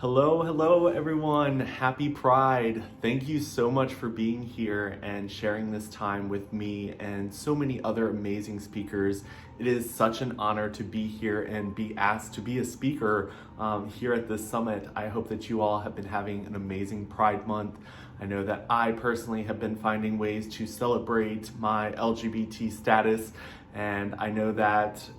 Hello, everyone. Happy Pride. Thank you so much for being here and sharing this time with me and so many other amazing speakers. It is such an honor to be here and be asked to be a speaker here at this summit. I hope that you all have been having an amazing Pride Month. I know that I personally have been finding ways to celebrate my LGBT status, and I know that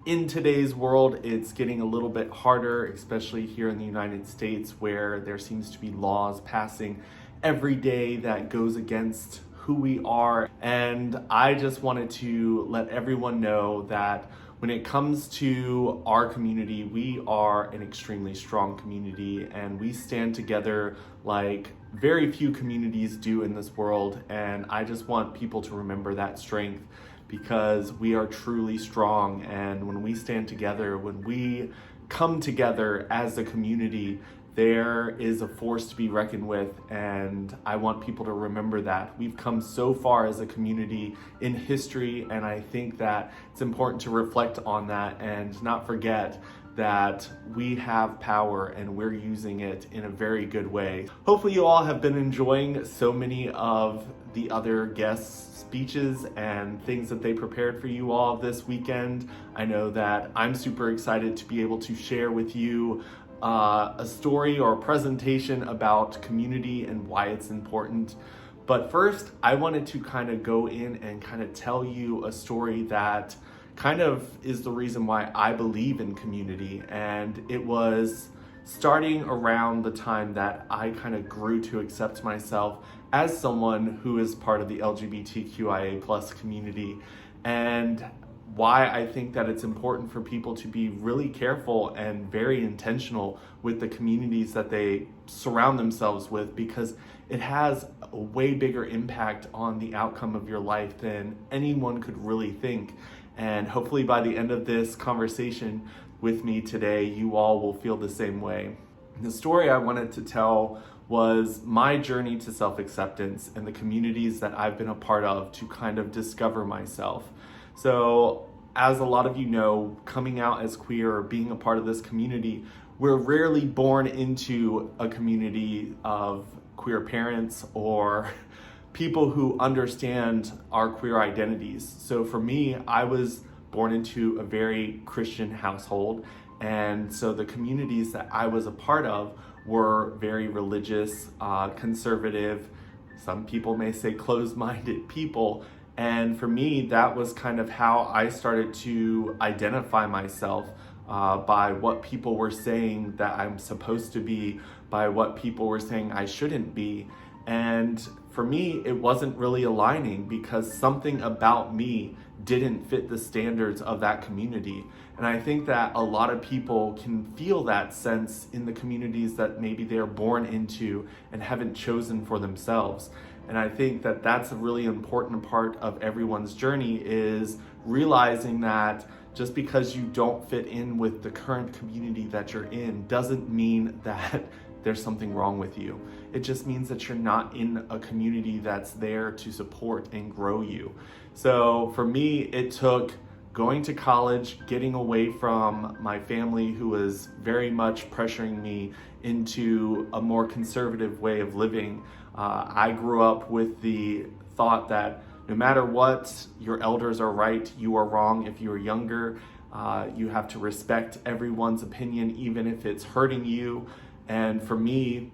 in today's world, it's getting a little bit harder, especially here in the United States, where there seems to be laws passing every day that goes against who we are. And I just wanted to let everyone know that when it comes to our community, we are an extremely strong community and we stand together like very few communities do in this world. And I just want people to remember that strength, because we are truly strong. And when we stand together, when we come together as a community, there is a force to be reckoned with. And I want people to remember that. We've come so far as a community in history, and I think that it's important to reflect on that and not forget that we have power and we're using it in a very good way. Hopefully you all have been enjoying so many of the other guests' speeches and things that they prepared for you all this weekend. I know that I'm super excited to be able to share with you a story or a presentation about community and why it's important. But first, I wanted to kind of go in and kind of tell you a story that kind of is the reason why I believe in community. And it was starting around the time that I kind of grew to accept myself as someone who is part of the LGBTQIA plus community, and why I think that it's important for people to be really careful and very intentional with the communities that they surround themselves with, because it has a way bigger impact on the outcome of your life than anyone could really think. And hopefully by the end of this conversation with me today, you all will feel the same way. The story I wanted to tell was my journey to self-acceptance and the communities that I've been a part of to kind of discover myself. So as a lot of you know, coming out as queer or being a part of this community, we're rarely born into a community of queer parents or people who understand our queer identities. So for me, I was born into a very Christian household, and so the communities that I was a part of were very religious, conservative, some people may say closed-minded people. And for me, that was kind of how I started to identify myself, by what people were saying that I'm supposed to be, by what people were saying I shouldn't be. And for me, it wasn't really aligning because something about me didn't fit the standards of that community. And I think that a lot of people can feel that sense in the communities that maybe they're born into and haven't chosen for themselves. And I think that that's a really important part of everyone's journey, is realizing that just because you don't fit in with the current community that you're in doesn't mean that there's something wrong with you. It just means that you're not in a community that's there to support and grow you. So for me, it took going to college, getting away from my family who was very much pressuring me into a more conservative way of living. I grew up with the thought that no matter what, your elders are right, you are wrong. If you are younger, you have to respect everyone's opinion, even if it's hurting you. And for me,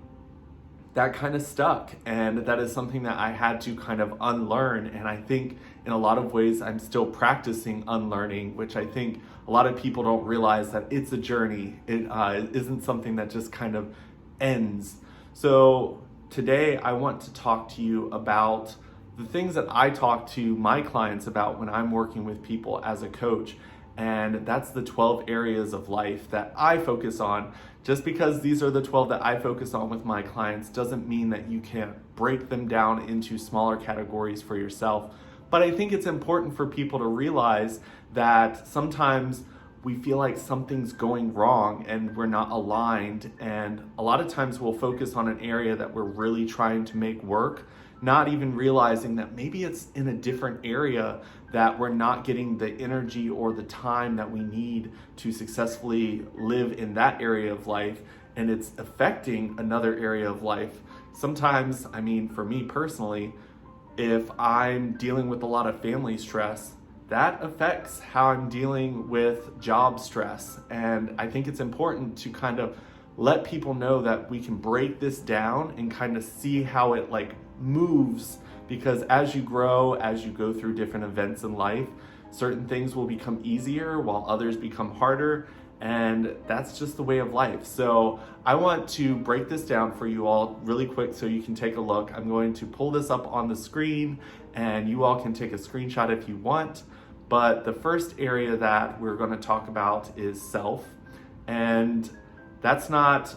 that kind of stuck, and that is something that I had to kind of unlearn. And I think in a lot of ways I'm still practicing unlearning, which I think a lot of people don't realize that it's a journey. It isn't something that just kind of ends. So today I want to talk to you about the things that I talk to my clients about when I'm working with people as a coach. And that's the 12 areas of life that I focus on. Just because these are the 12 that I focus on with my clients doesn't mean that you can't break them down into smaller categories for yourself. But I think it's important for people to realize that sometimes we feel like something's going wrong and we're not aligned. And a lot of times we'll focus on an area that we're really trying to make work, not even realizing that maybe it's in a different area that we're not getting the energy or the time that we need to successfully live in that area of life. and it's affecting another area of life. Sometimes, I mean, for me personally, if I'm dealing with a lot of family stress, that affects how I'm dealing with job stress. And I think it's important to kind of let people know that we can break this down and kind of see how it like moves, because as you grow, as you go through different events in life, certain things will become easier while others become harder. And that's just the way of life. So I want to break this down for you all really quick so you can take a look. I'm going to pull this up on the screen and you all can take a screenshot if you want. But the first area that we're going to talk about is self. And that's not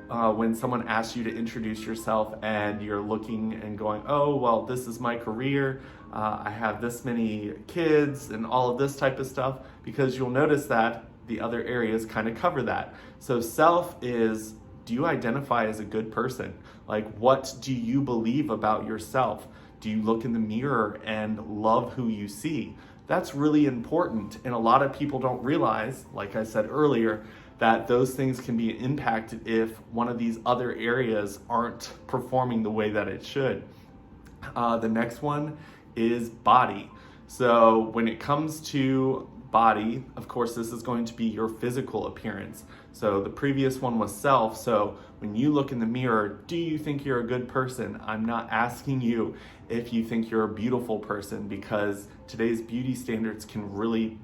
when someone asks you to introduce yourself and you're looking and going, oh, well, this is my career. I have this many kids and all of this type of stuff, because you'll notice that the other areas kind of cover that. So self is, do you identify as a good person? Like, what do you believe about yourself? Do you look in the mirror and love who you see? That's really important. And a lot of people don't realize, like I said earlier, that those things can be impacted if one of these other areas aren't performing the way that it should. The next one is body. So when it comes to body, of course, this is going to be your physical appearance. So the previous one was self. So when you look in the mirror, do you think you're a good person? I'm not asking you if you think you're a beautiful person, because today's beauty standards can really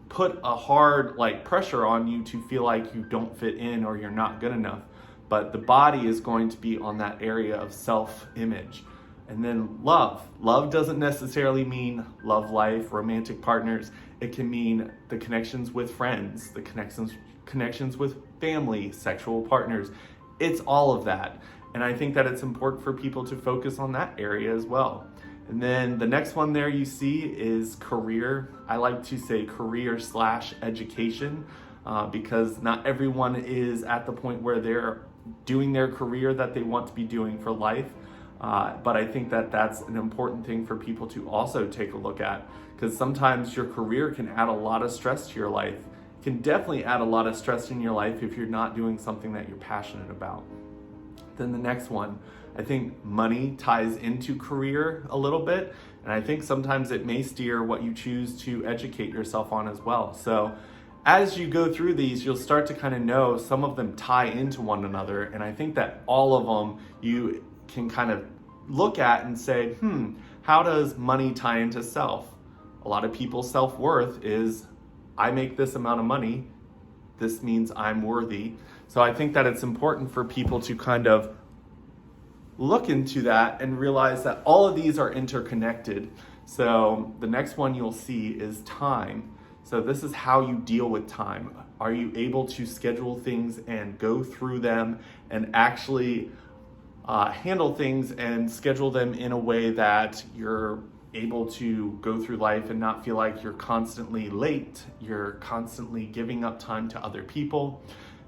put a hard pressure on you to feel like you don't fit in or you're not good enough. But the body is going to be on that area of self-image. And then love. Love doesn't necessarily mean love life, romantic partners. It can mean the connections with friends, the connections with family, sexual partners. It's all of that. And I think that it's important for people to focus on that area as well. And then the next one there you see is career. I like to say career/education because not everyone is at the point where they're doing their career that they want to be doing for life. But I think that that's an important thing for people to also take a look at, because sometimes your career can add a lot of stress to your life. It can definitely add a lot of stress in your life if you're not doing something that you're passionate about. Then the next one, I think money ties into career a little bit. And I think sometimes it may steer what you choose to educate yourself on as well. So as you go through these, you'll start to kind of know some of them tie into one another. And I think that all of them you can kind of look at and say, how does money tie into self? A lot of people's self-worth is, I make this amount of money, this means I'm worthy. So I think that it's important for people to kind of look into that and realize that all of these are interconnected. So the next one you'll see is time. So this is how you deal with time. Are you able to schedule things and go through them and actually handle things and schedule them in a way that you're able to go through life and not feel like you're constantly late, you're constantly giving up time to other people?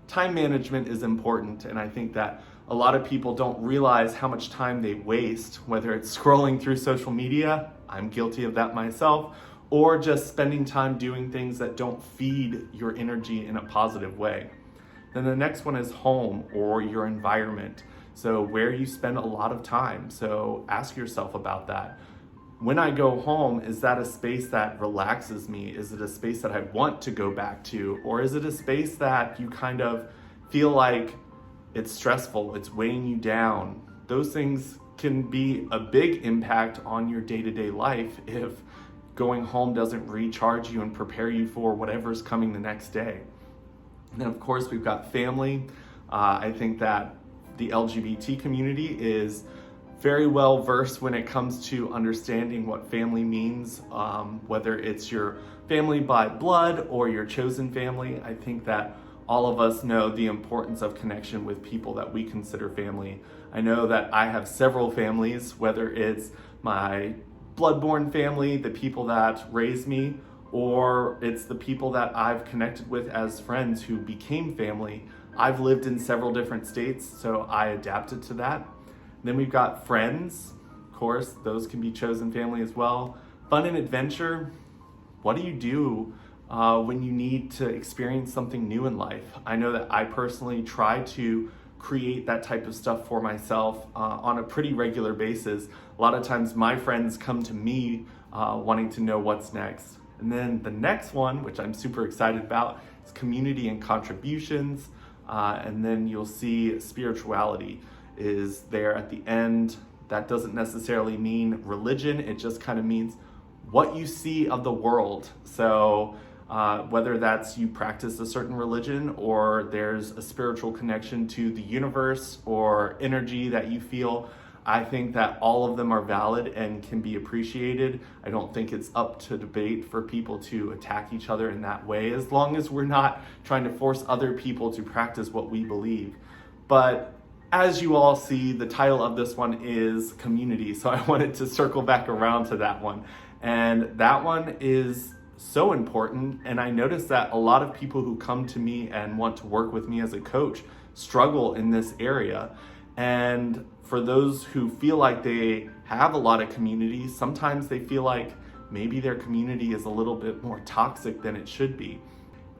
Time management is important, and I think that a lot of people don't realize how much time they waste, whether it's scrolling through social media, I'm guilty of that myself, or just spending time doing things that don't feed your energy in a positive way. Then the next one is home, or your environment. So where you spend a lot of time. So ask yourself about that. When I go home, is that a space that relaxes me? Is it a space that I want to go back to? Or is it a space that you kind of feel like it's stressful, it's weighing you down? Those things can be a big impact on your day-to-day life if going home doesn't recharge you and prepare you for whatever's coming the next day. And then of course we've got family. I think that the LGBT community is very well versed when it comes to understanding what family means, whether it's your family by blood or your chosen family. I think that all of us know the importance of connection with people that we consider family. I know that I have several families, whether it's my blood-born family, the people that raised me, or it's the people that I've connected with as friends who became family. I've lived in several different states, so I adapted to that. Then we've got friends, of course, those can be chosen family as well. Fun and adventure, what do you do when you need to experience something new in life. I know that I personally try to create that type of stuff for myself on a pretty regular basis. A lot of times my friends come to me wanting to know what's next. And then the next one, which I'm super excited about, is community and contributions. And then you'll see spirituality is there at the end. That doesn't necessarily mean religion. It just kind of means what you see of the world. So whether that's you practice a certain religion or there's a spiritual connection to the universe or energy that you feel, I think that all of them are valid and can be appreciated. I don't think it's up to debate for people to attack each other in that way, as long as we're not trying to force other people to practice what we believe. But as you all see, the title of this one is community, so I wanted to circle back around to that one. And that one is so important, and I noticed that a lot of people who come to me and want to work with me as a coach struggle in this area. And for those who feel like they have a lot of community, sometimes they feel like maybe their community is a little bit more toxic than it should be.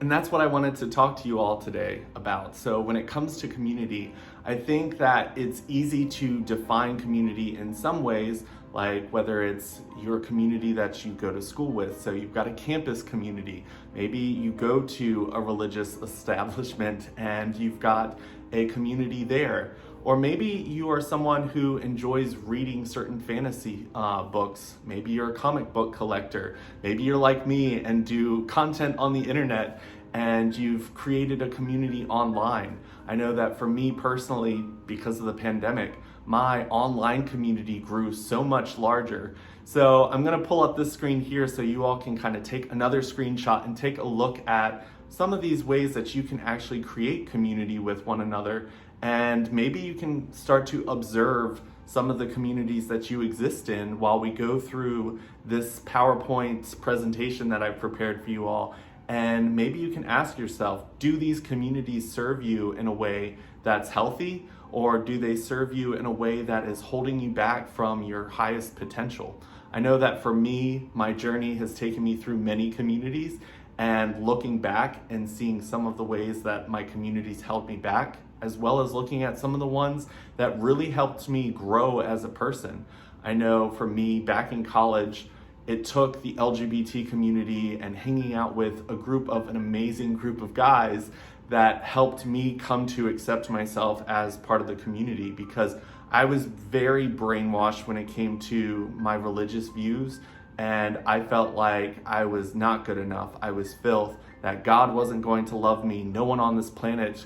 And that's what I wanted to talk to you all today about. So when it comes to community, I think that it's easy to define community in some ways, like whether it's your community that you go to school with. So you've got a campus community. Maybe you go to a religious establishment and you've got a community there. Or maybe you are someone who enjoys reading certain fantasy books. Maybe you're a comic book collector. Maybe you're like me and do content on the internet and you've created a community online. I know that for me personally, because of the pandemic, my online community grew so much larger. So I'm gonna pull up this screen here so you all can kind of take another screenshot and take a look at some of these ways that you can actually create community with one another. And maybe you can start to observe some of the communities that you exist in while we go through this PowerPoint presentation that I've prepared for you all. And maybe you can ask yourself, do these communities serve you in a way that's healthy, or do they serve you in a way that is holding you back from your highest potential? I know that for me, my journey has taken me through many communities, and looking back and seeing some of the ways that my communities held me back, as well as looking at some of the ones that really helped me grow as a person. I know for me, back in college, it took the LGBT community and hanging out with an amazing group of guys that helped me come to accept myself as part of the community, because I was very brainwashed when it came to my religious views, and I felt like I was not good enough. I was filth, that God wasn't going to love me. No one on this planet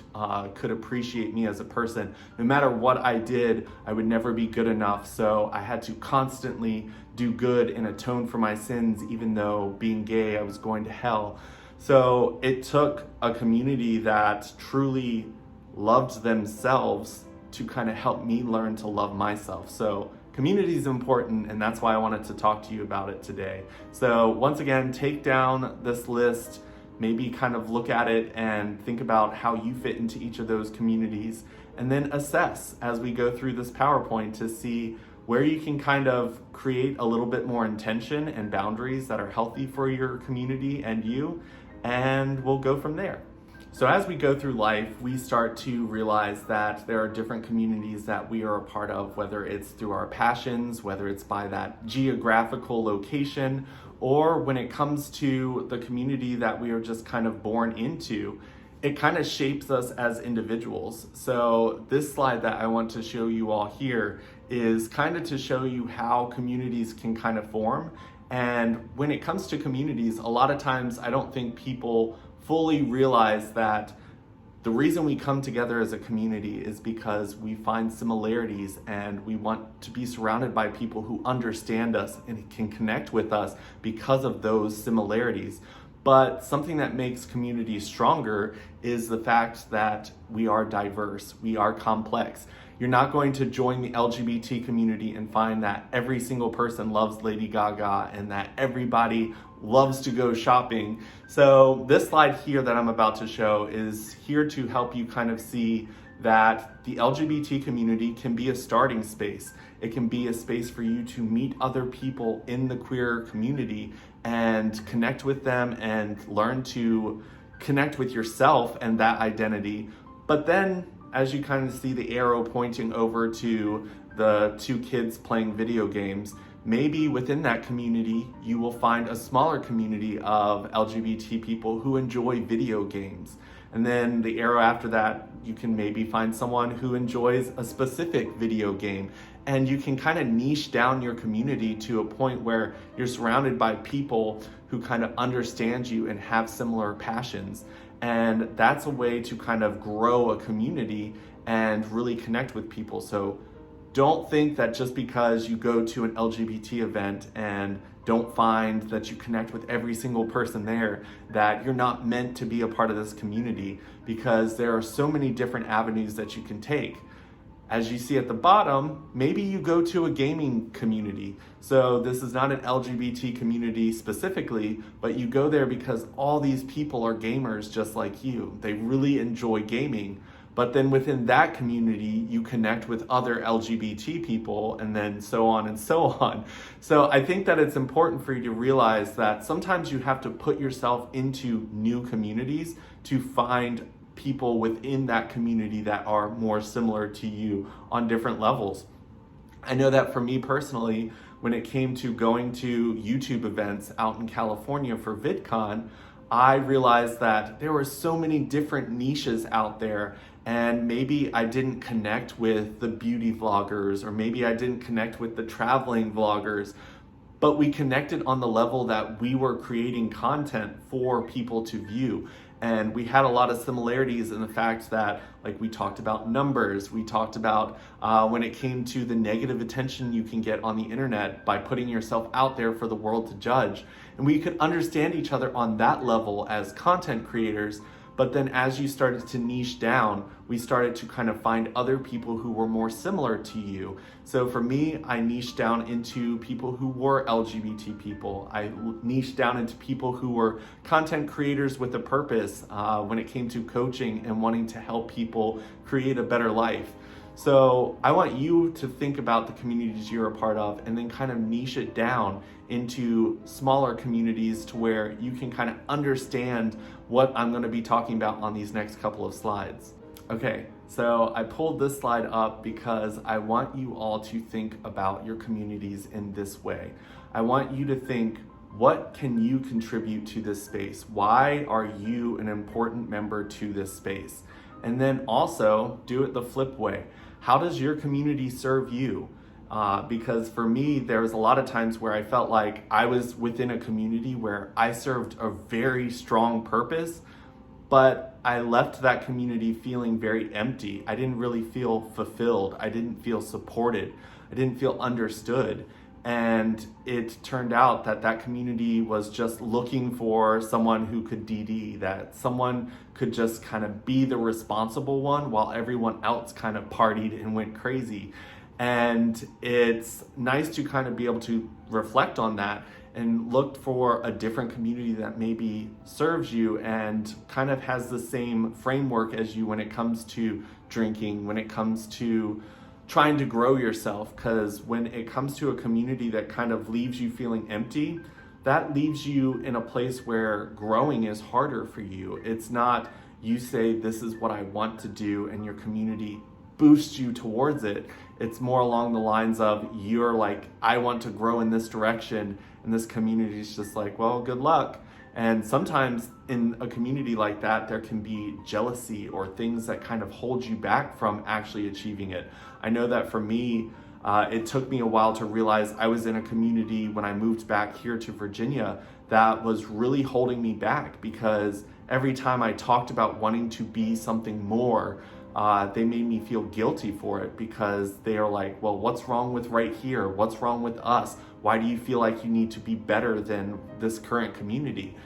could appreciate me as a person. No matter what I did, I would never be good enough. So I had to constantly do good and atone for my sins, even though being gay, I was going to hell. So it took a community that truly loved themselves to kind of help me learn to love myself. So community is important, and that's why I wanted to talk to you about it today. So once again, take down this list, maybe kind of look at it and think about how you fit into each of those communities, and then assess as we go through this PowerPoint to see where you can kind of create a little bit more intention and boundaries that are healthy for your community and you, and we'll go from there. So as we go through life, we start to realize that there are different communities that we are a part of, whether it's through our passions, whether it's by that geographical location, or when it comes to the community that we are just kind of born into. It kind of shapes us as individuals. So this slide that I want to show you all here is kind of to show you how communities can kind of form. And when it comes to communities, a lot of times I don't think people fully realize that the reason we come together as a community is because we find similarities and we want to be surrounded by people who understand us and can connect with us because of those similarities. But something that makes communities stronger is the fact that we are diverse, we are complex. You're not going to join the LGBT community and find that every single person loves Lady Gaga and that everybody loves to go shopping. So this slide here that I'm about to show is here to help you kind of see that the LGBT community can be a starting space. It can be a space for you to meet other people in the queer community and connect with them and learn to connect with yourself and that identity. But then, as you kind of see the arrow pointing over to the two kids playing video games, maybe within that community, you will find a smaller community of LGBT people who enjoy video games. And then the arrow after that, you can maybe find someone who enjoys a specific video game. And you can kind of niche down your community to a point where you're surrounded by people who kind of understand you and have similar passions. And that's a way to kind of grow a community and really connect with people. So don't think that just because you go to an LGBT event and don't find that you connect with every single person there, that you're not meant to be a part of this community, because there are so many different avenues that you can take. As you see at the bottom, maybe you go to a gaming community. So this is not an LGBT community specifically, but you go there because all these people are gamers just like you. They really enjoy gaming. But then within that community, you connect with other LGBT people, and then so on and so on. So I think that it's important for you to realize that sometimes you have to put yourself into new communities to find people within that community that are more similar to you on different levels. I know that for me personally, when it came to going to YouTube events out in California for VidCon, I realized that there were so many different niches out there, and maybe I didn't connect with the beauty vloggers, or maybe I didn't connect with the traveling vloggers, but we connected on the level that we were creating content for people to view. And we had a lot of similarities in the fact that, like, we talked about numbers, we talked about when it came to the negative attention you can get on the internet by putting yourself out there for the world to judge. And we could understand each other on that level as content creators. But then as you started to niche down, we started to kind of find other people who were more similar to you. So for me, I niched down into people who were LGBT people. I niched down into people who were content creators with a purpose when it came to coaching and wanting to help people create a better life. So I want you to think about the communities you're a part of and then kind of niche it down into smaller communities to where you can kind of understand what I'm going to be talking about on these next couple of slides. Okay, so I pulled this slide up because I want you all to think about your communities in this way. I want you to think, what can you contribute to this space? Why are you an important member to this space? And then also do it the flip way. How does your community serve you? Because for me, there was a lot of times where I felt like I was within a community where I served a very strong purpose, but I left that community feeling very empty. I didn't really feel fulfilled. I didn't feel supported. I didn't feel understood. And it turned out that that community was just looking for someone who could DD, that someone could just kind of be the responsible one while everyone else kind of partied and went crazy. And it's nice to kind of be able to reflect on that and look for a different community that maybe serves you and kind of has the same framework as you when it comes to drinking, when it comes to trying to grow yourself. Because when it comes to a community that kind of leaves you feeling empty, that leaves you in a place where growing is harder for you. It's not you say, this is what I want to do, and your community boosts you towards it. It's more along the lines of, you're like, I want to grow in this direction, and this community is just like, well, good luck. And sometimes in a community like that, there can be jealousy or things that kind of hold you back from actually achieving it. I know that for me, it took me a while to realize I was in a community when I moved back here to Virginia that was really holding me back, because every time I talked about wanting to be something more, they made me feel guilty for it, because they are like, well, what's wrong with right here? What's wrong with us? Why do you feel like you need to be better than this current community?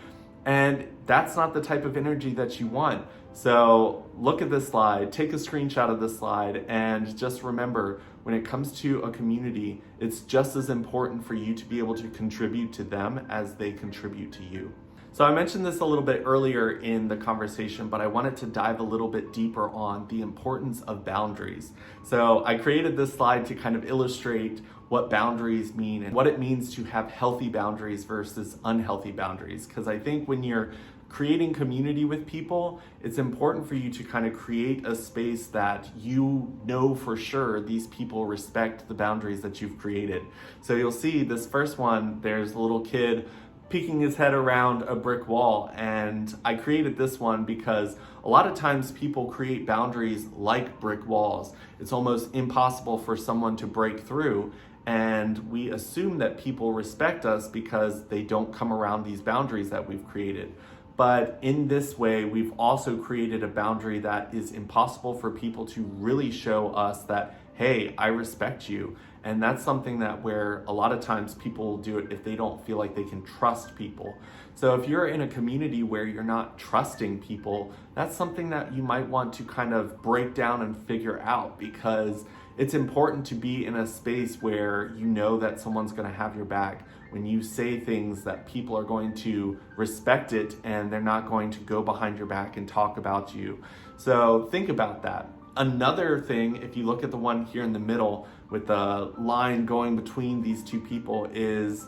And that's not the type of energy that you want. So look at this slide, take a screenshot of this slide, and just remember, when it comes to a community, it's just as important for you to be able to contribute to them as they contribute to you. So I mentioned this a little bit earlier in the conversation, but I wanted to dive a little bit deeper on the importance of boundaries. So I created this slide to kind of illustrate what boundaries mean and what it means to have healthy boundaries versus unhealthy boundaries. Because I think when you're creating community with people, it's important for you to kind of create a space that you know for sure these people respect the boundaries that you've created. So you'll see this first one, there's a little kid peeking his head around a brick wall. And I created this one because a lot of times people create boundaries like brick walls. It's almost impossible for someone to break through. And we assume that people respect us because they don't come around these boundaries that we've created. But in this way, we've also created a boundary that is impossible for people to really show us that, hey, I respect you. And that's something that where a lot of times people do it if they don't feel like they can trust people. So if you're in a community where you're not trusting people, that's something that you might want to kind of break down and figure out, because it's important to be in a space where you know that someone's going to have your back. When you say things that people are going to respect it and they're not going to go behind your back and talk about you. So think about that. Another thing, if you look at the one here in the middle with the line going between these two people, is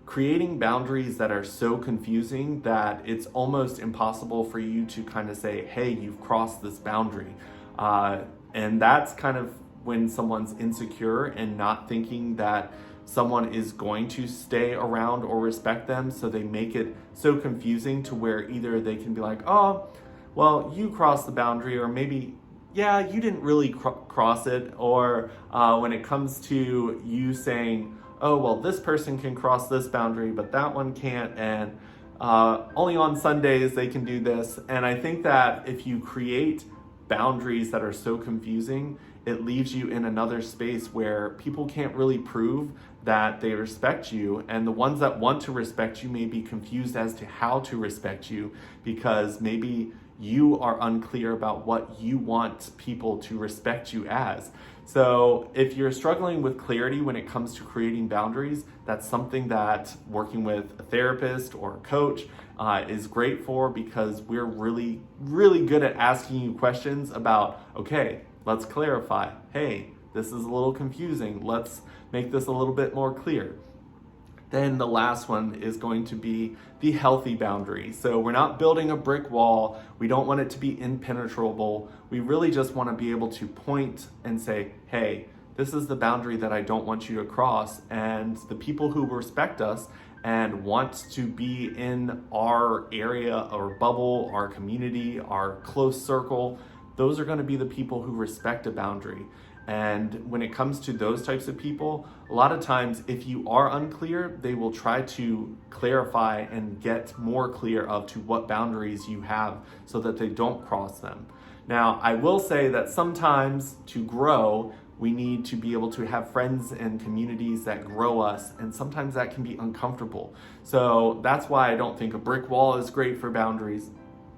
creating boundaries that are so confusing that it's almost impossible for you to kind of say, hey, you've crossed this boundary. And that's kind of when someone's insecure and not thinking that someone is going to stay around or respect them. So they make it so confusing to where either they can be like, oh, well, you crossed the boundary, or maybe, yeah, you didn't really cross it. Or when it comes to you saying, oh, well, this person can cross this boundary, but that one can't. And only on Sundays they can do this. And I think that if you create boundaries that are so confusing, it leaves you in another space where people can't really prove that they respect you. And the ones that want to respect you may be confused as to how to respect you, because maybe you are unclear about what you want people to respect you as. So if you're struggling with clarity when it comes to creating boundaries, that's something that working with a therapist or a coach is great for, because we're really, really good at asking you questions about, okay, let's clarify. Hey, this is a little confusing. Let's make this a little bit more clear. Then the last one is going to be the healthy boundary. So we're not building a brick wall. We don't want it to be impenetrable. We really just want to be able to point and say, hey, this is the boundary that I don't want you to cross. And the people who respect us and want to be in our area, our bubble, our community, our close circle, those are going to be the people who respect a boundary. And when it comes to those types of people, a lot of times if you are unclear, they will try to clarify and get more clear of to what boundaries you have so that they don't cross them. Now, I will say that sometimes to grow, we need to be able to have friends and communities that grow us, and sometimes that can be uncomfortable. So that's why I don't think a brick wall is great for boundaries,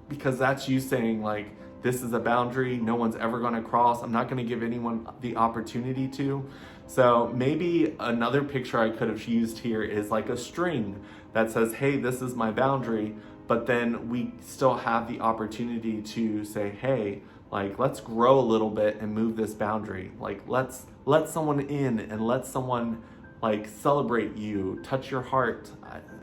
because that's you saying like, this is a boundary no one's ever going to cross. I'm not going to give anyone the opportunity to. So maybe another picture I could have used here is like a string that says, hey, this is my boundary. But then we still have the opportunity to say, hey, like, let's grow a little bit and move this boundary. Like, let's let someone in and let someone like celebrate you, touch your heart.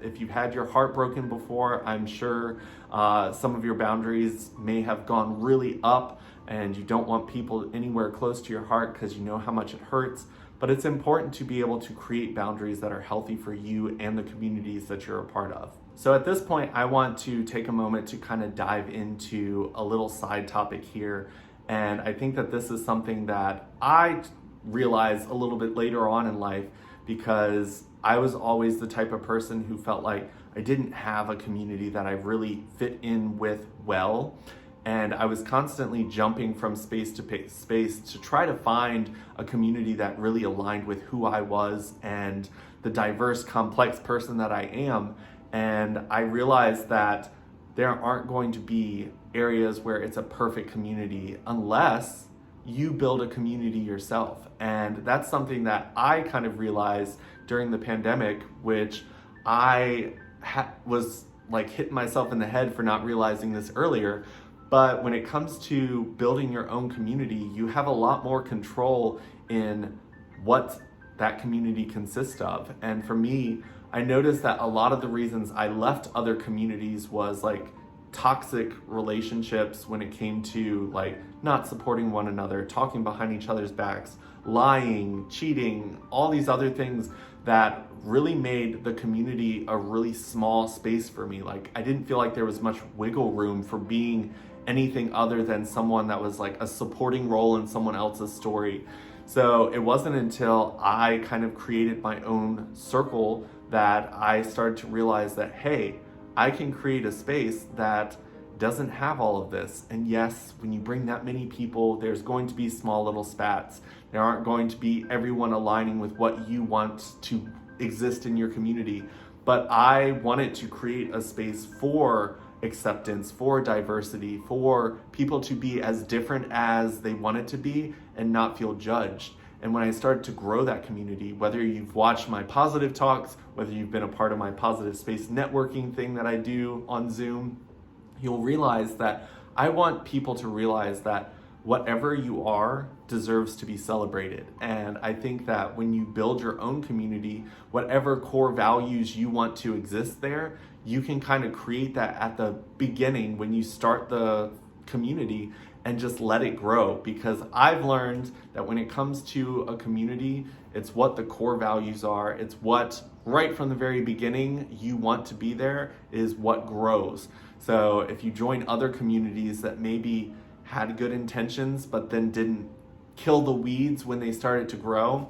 If you've had your heart broken before, I'm sure some of your boundaries may have gone really up and you don't want people anywhere close to your heart because you know how much it hurts. But it's important to be able to create boundaries that are healthy for you and the communities that you're a part of. So at this point, I want to take a moment to kind of dive into a little side topic here. And I think that this is something that I realized a little bit later on in life, because I was always the type of person who felt like I didn't have a community that I really fit in with well. And I was constantly jumping from space to space to try to find a community that really aligned with who I was and the diverse, complex person that I am. And I realized that there aren't going to be areas where it's a perfect community unless you build a community yourself. And that's something that I kind of realized during the pandemic, which I was like hitting myself in the head for not realizing this earlier. But when it comes to building your own community, you have a lot more control in what that community consists of. And for me, I noticed that a lot of the reasons I left other communities was like toxic relationships when it came to like not supporting one another, talking behind each other's backs, lying, cheating, all these other things that really made the community a really small space for me. Like I didn't feel like there was much wiggle room for being anything other than someone that was like a supporting role in someone else's story. So it wasn't until I kind of created my own circle that I started to realize that, hey, I can create a space that doesn't have all of this. And yes, when you bring that many people, there's going to be small little spats. There aren't going to be everyone aligning with what you want to exist in your community. But I wanted to create a space for acceptance, for diversity, for people to be as different as they wanted to be and not feel judged. And when I started to grow that community, whether you've watched my positive talks, whether you've been a part of my positive space networking thing that I do on Zoom, you'll realize that I want people to realize that whatever you are deserves to be celebrated. And I think that when you build your own community, whatever core values you want to exist there, you can kind of create that at the beginning when you start the community and just let it grow. Because I've learned that when it comes to a community, it's what the core values are. It's what right from the very beginning you want to be there is what grows. So if you join other communities that maybe had good intentions but then didn't kill the weeds when they started to grow,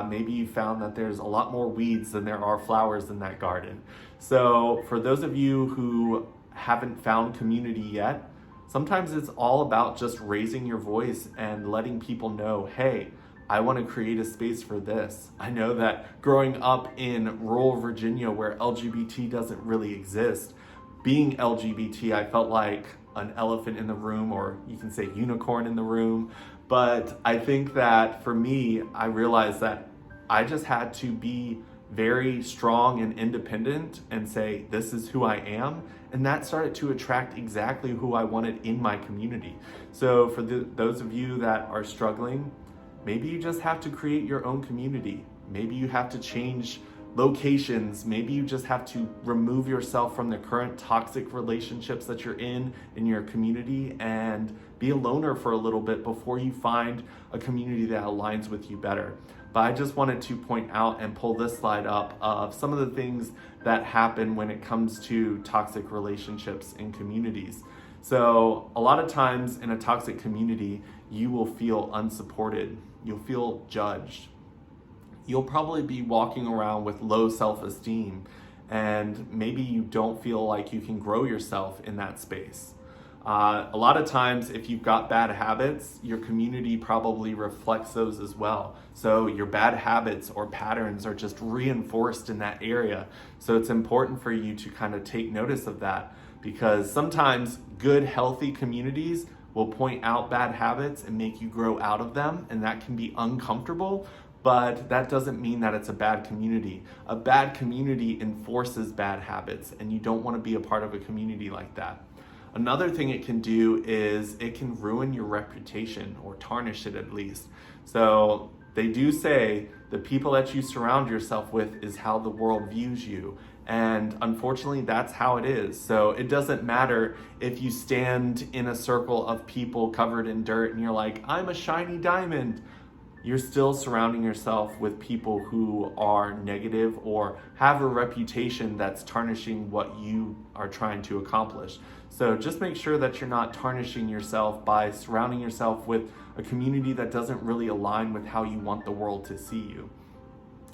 maybe you found that there's a lot more weeds than there are flowers in that garden. So for those of you who haven't found community yet, sometimes it's all about just raising your voice and letting people know, hey, I want to create a space for this. I know that growing up in rural Virginia where LGBT doesn't really exist, being LGBT, I felt like an elephant in the room, or you can say unicorn in the room. But I think that for me, I realized that I just had to be very strong and independent and say, this is who I am. And that started to attract exactly who I wanted in my community. So for those of you that are struggling, maybe you just have to create your own community. Maybe you have to change locations. Maybe you just have to remove yourself from the current toxic relationships that you're in your community and be a loner for a little bit before you find a community that aligns with you better. But I just wanted to point out and pull this slide up of some of the things that happen when it comes to toxic relationships in communities. So a lot of times in a toxic community, you will feel unsupported. You'll feel judged. You'll probably be walking around with low self-esteem, and maybe you don't feel like you can grow yourself in that space. A lot of times, if you've got bad habits, your community probably reflects those as well. So your bad habits or patterns are just reinforced in that area. So it's important for you to kind of take notice of that, because sometimes good, healthy communities will point out bad habits and make you grow out of them, and that can be uncomfortable. But that doesn't mean that it's a bad community. A bad community enforces bad habits, and you don't want to be a part of a community like that. Another thing it can do is it can ruin your reputation, or tarnish it at least. So they do say the people that you surround yourself with is how the world views you. And unfortunately, that's how it is. So it doesn't matter if you stand in a circle of people covered in dirt and you're like, I'm a shiny diamond. You're still surrounding yourself with people who are negative or have a reputation that's tarnishing what you are trying to accomplish. So just make sure that you're not tarnishing yourself by surrounding yourself with a community that doesn't really align with how you want the world to see you.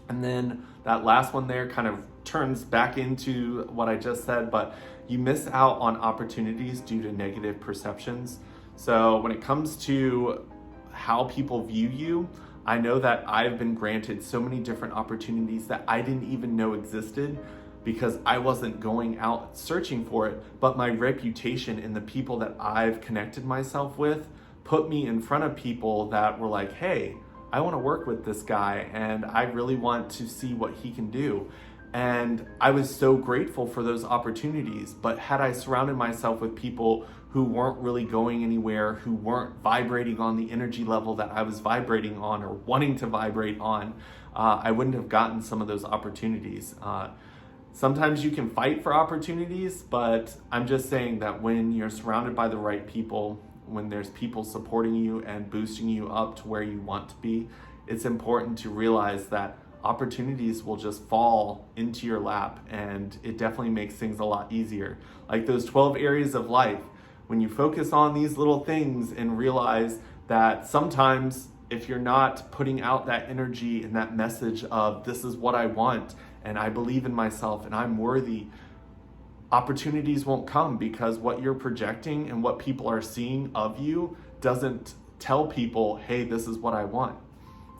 And then that last one there kind of turns back into what I just said, but you miss out on opportunities due to negative perceptions. So when it comes to how people view you, I know that I've been granted so many different opportunities that I didn't even know existed because I wasn't going out searching for it, but my reputation and the people that I've connected myself with put me in front of people that were like, hey, I want to work with this guy and I really want to see what he can do. And I was so grateful for those opportunities. But had I surrounded myself with people who weren't really going anywhere, who weren't vibrating on the energy level that I was vibrating on or wanting to vibrate on, I wouldn't have gotten some of those opportunities. Sometimes you can fight for opportunities, but I'm just saying that when you're surrounded by the right people, when there's people supporting you and boosting you up to where you want to be, it's important to realize that opportunities will just fall into your lap, and it definitely makes things a lot easier. Like those 12 areas of life, when you focus on these little things and realize that sometimes if you're not putting out that energy and that message of this is what I want and I believe in myself and I'm worthy, opportunities won't come, because what you're projecting and what people are seeing of you doesn't tell people, hey, this is what I want.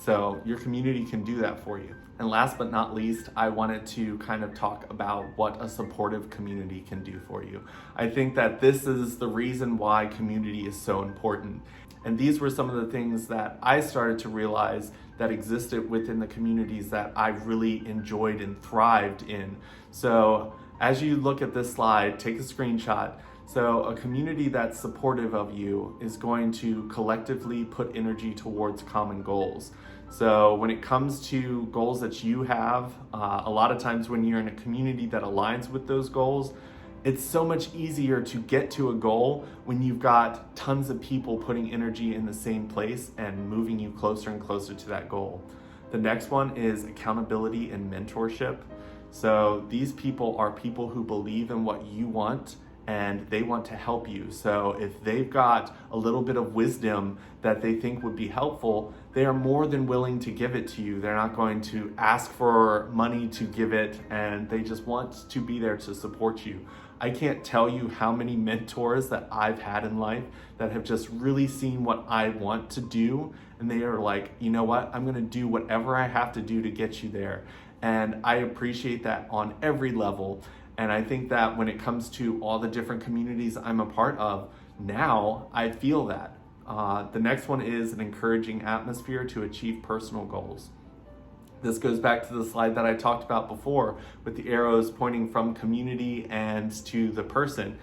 So your community can do that for you. And last but not least, I wanted to kind of talk about what a supportive community can do for you. I think that this is the reason why community is so important. And these were some of the things that I started to realize that existed within the communities that I really enjoyed and thrived in. So as you look at this slide, take a screenshot. So a community that's supportive of you is going to collectively put energy towards common goals. So when it comes to goals that you have, a lot of times when you're in a community that aligns with those goals, it's so much easier to get to a goal when you've got tons of people putting energy in the same place and moving you closer and closer to that goal. The next one is accountability and mentorship. So these people are people who believe in what you want and they want to help you. So if they've got a little bit of wisdom that they think would be helpful, they are more than willing to give it to you. They're not going to ask for money to give it, and they just want to be there to support you. I can't tell you how many mentors that I've had in life that have just really seen what I want to do, and they are like, you know what, I'm gonna do whatever I have to do to get you there. And I appreciate that on every level. And I think that when it comes to all the different communities I'm a part of, now I feel that. The next one is an encouraging atmosphere to achieve personal goals. This goes back to the slide that I talked about before with the arrows pointing from community and to the person.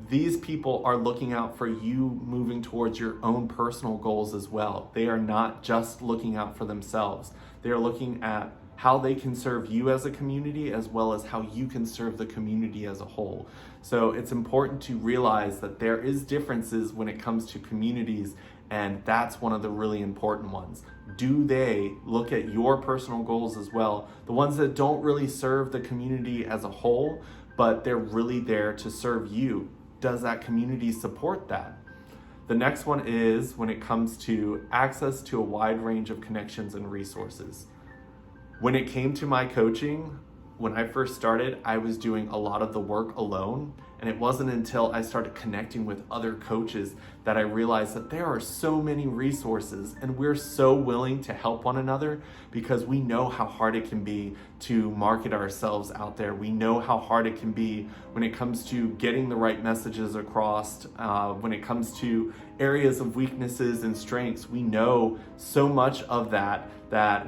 These people are looking out for you moving towards your own personal goals as well. They are not just looking out for themselves. They are looking at how they can serve you as a community as well as how you can serve the community as a whole. So it's important to realize that there is differences when it comes to communities, and that's one of the really important ones. Do they look at your personal goals as well? The ones that don't really serve the community as a whole, but they're really there to serve you. Does that community support that? The next one is when it comes to access to a wide range of connections and resources. When it came to my coaching, when I first started, I was doing a lot of the work alone. And it wasn't until I started connecting with other coaches that I realized that there are so many resources and we're so willing to help one another because we know how hard it can be to market ourselves out there. We know how hard it can be when it comes to getting the right messages across, when it comes to areas of weaknesses and strengths. We know so much of that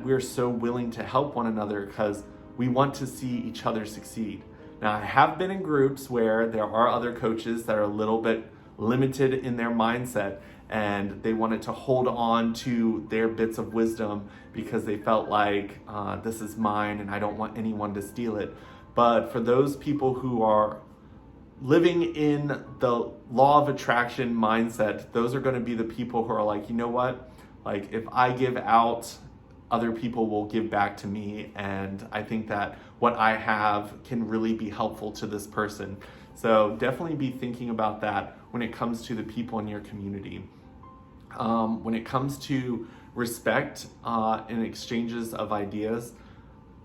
we're so willing to help one another because we want to see each other succeed. Now, I have been in groups where there are other coaches that are a little bit limited in their mindset and they wanted to hold on to their bits of wisdom because they felt like this is mine and I don't want anyone to steal it. But for those people who are living in the law of attraction mindset, those are going to be the people who are like, you know what? Like if I give out, other people will give back to me, and I think that what I have can really be helpful to this person. So definitely be thinking about that when it comes to the people in your community. When it comes to respect and exchanges of ideas,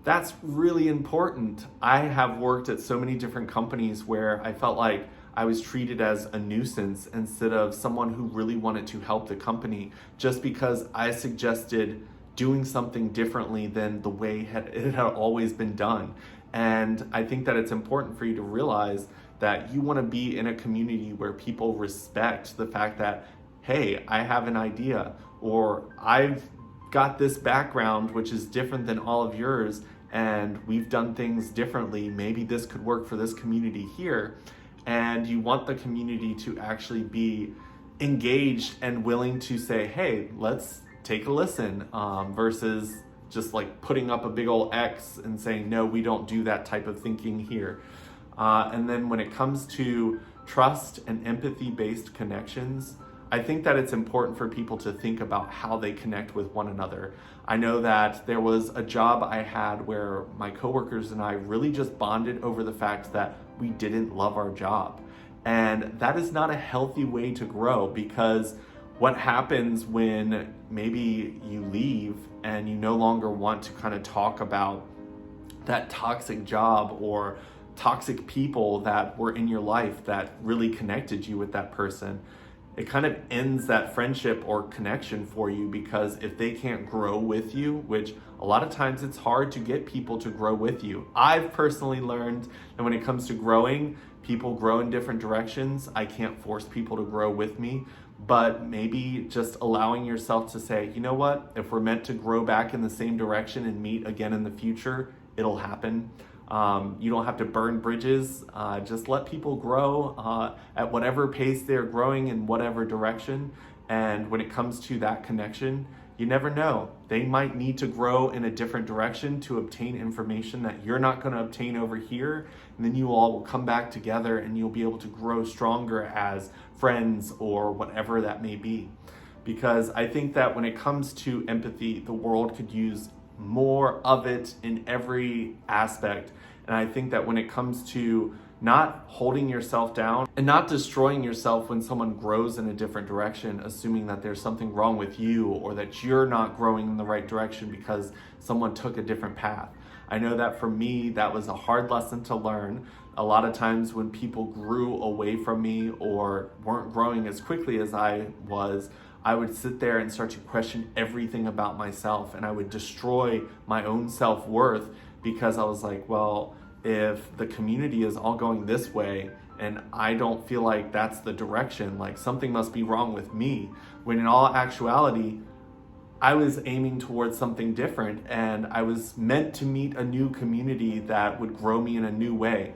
that's really important. I have worked at so many different companies where I felt like I was treated as a nuisance instead of someone who really wanted to help the company just because I suggested doing something differently than the way it had always been done. And I think that it's important for you to realize that you want to be in a community where people respect the fact that, hey, I have an idea, or I've got this background which is different than all of yours, and we've done things differently. Maybe this could work for this community here. And you want the community to actually be engaged and willing to say, hey, let's take a listen, versus just like putting up a big old X and saying, no, we don't do that type of thinking here. And then when it comes to trust and empathy-based connections, I think that it's important for people to think about how they connect with one another. I know that there was a job I had where my coworkers and I really just bonded over the fact that we didn't love our job. And that is not a healthy way to grow, because what happens when maybe you leave and you no longer want to kind of talk about that toxic job or toxic people that were in your life that really connected you with that person? It kind of ends that friendship or connection for you, because if they can't grow with you, which a lot of times it's hard to get people to grow with you. I've personally learned that when it comes to growing, people grow in different directions. I can't force people to grow with me, but maybe just allowing yourself to say, you know what, if we're meant to grow back in the same direction and meet again in the future, it'll happen. You don't have to burn bridges. Just let people grow at whatever pace they're growing in whatever direction. And when it comes to that connection, you never know. They might need to grow in a different direction to obtain information that you're not going to obtain over here. And then you all will come back together and you'll be able to grow stronger as friends or whatever that may be. Because I think that when it comes to empathy, the world could use more of it in every aspect. And I think that when it comes to not holding yourself down and not destroying yourself when someone grows in a different direction, assuming that there's something wrong with you or that you're not growing in the right direction because someone took a different path. I know that for me, that was a hard lesson to learn. A lot of times when people grew away from me or weren't growing as quickly as I was, I would sit there and start to question everything about myself, and I would destroy my own self-worth because I was like, well, if the community is all going this way and I don't feel like that's the direction, like something must be wrong with me. When in all actuality, I was aiming towards something different, and I was meant to meet a new community that would grow me in a new way.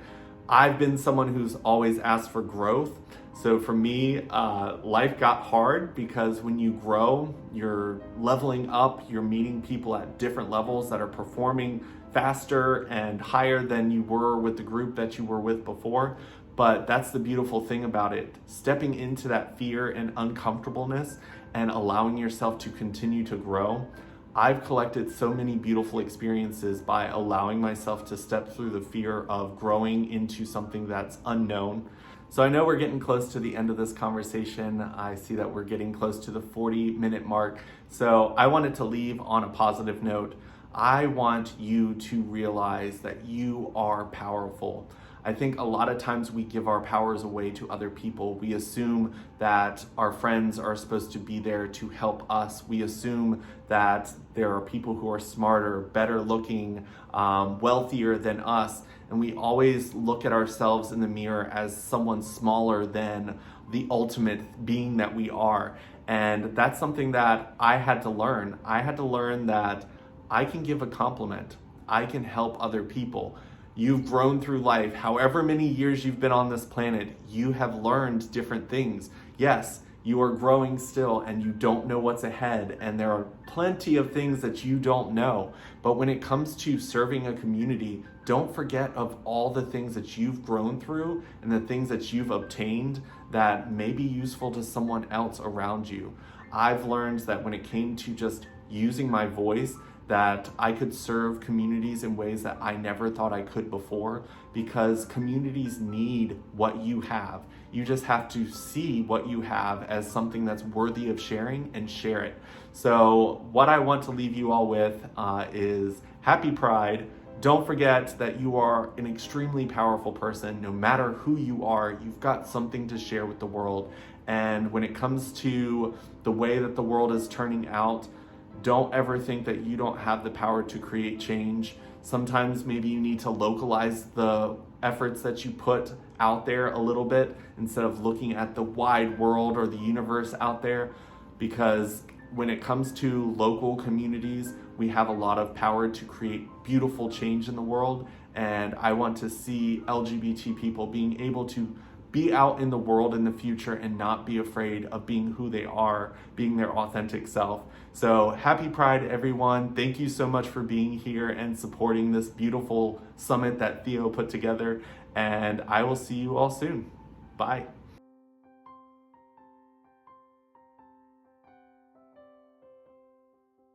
I've been someone who's always asked for growth. So for me, life got hard because when you grow, you're leveling up, you're meeting people at different levels that are performing faster and higher than you were with the group that you were with before. But that's the beautiful thing about it. Stepping into that fear and uncomfortableness and allowing yourself to continue to grow. I've collected so many beautiful experiences by allowing myself to step through the fear of growing into something that's unknown. So I know we're getting close to the end of this conversation. I see that we're getting close to the 40-minute mark. So I wanted to leave on a positive note. I want you to realize that you are powerful. I think a lot of times we give our powers away to other people. We assume that our friends are supposed to be there to help us. We assume that there are people who are smarter, better looking, wealthier than us. And we always look at ourselves in the mirror as someone smaller than the ultimate being that we are. And that's something that I had to learn. I had to learn that I can give a compliment. I can help other people. You've grown through life. However many years you've been on this planet, you have learned different things. Yes, you are growing still and you don't know what's ahead, and there are plenty of things that you don't know. But when it comes to serving a community, don't forget of all the things that you've grown through and the things that you've obtained that may be useful to someone else around you. I've learned that when it came to just using my voice, that I could serve communities in ways that I never thought I could before, because communities need what you have. You just have to see what you have as something that's worthy of sharing and share it. So what I want to leave you all with is happy Pride. Don't forget that you are an extremely powerful person. No matter who you are, you've got something to share with the world. And when it comes to the way that the world is turning out, don't ever think that you don't have the power to create change. Sometimes maybe you need to localize the efforts that you put out there a little bit instead of looking at the wide world or the universe out there, because when it comes to local communities, we have a lot of power to create beautiful change in the world. And I want to see LGBT people being able to be out in the world in the future and not be afraid of being who they are, being their authentic self. So happy Pride, everyone. Thank you so much for being here and supporting this beautiful summit that Theo put together. And I will see you all soon. Bye.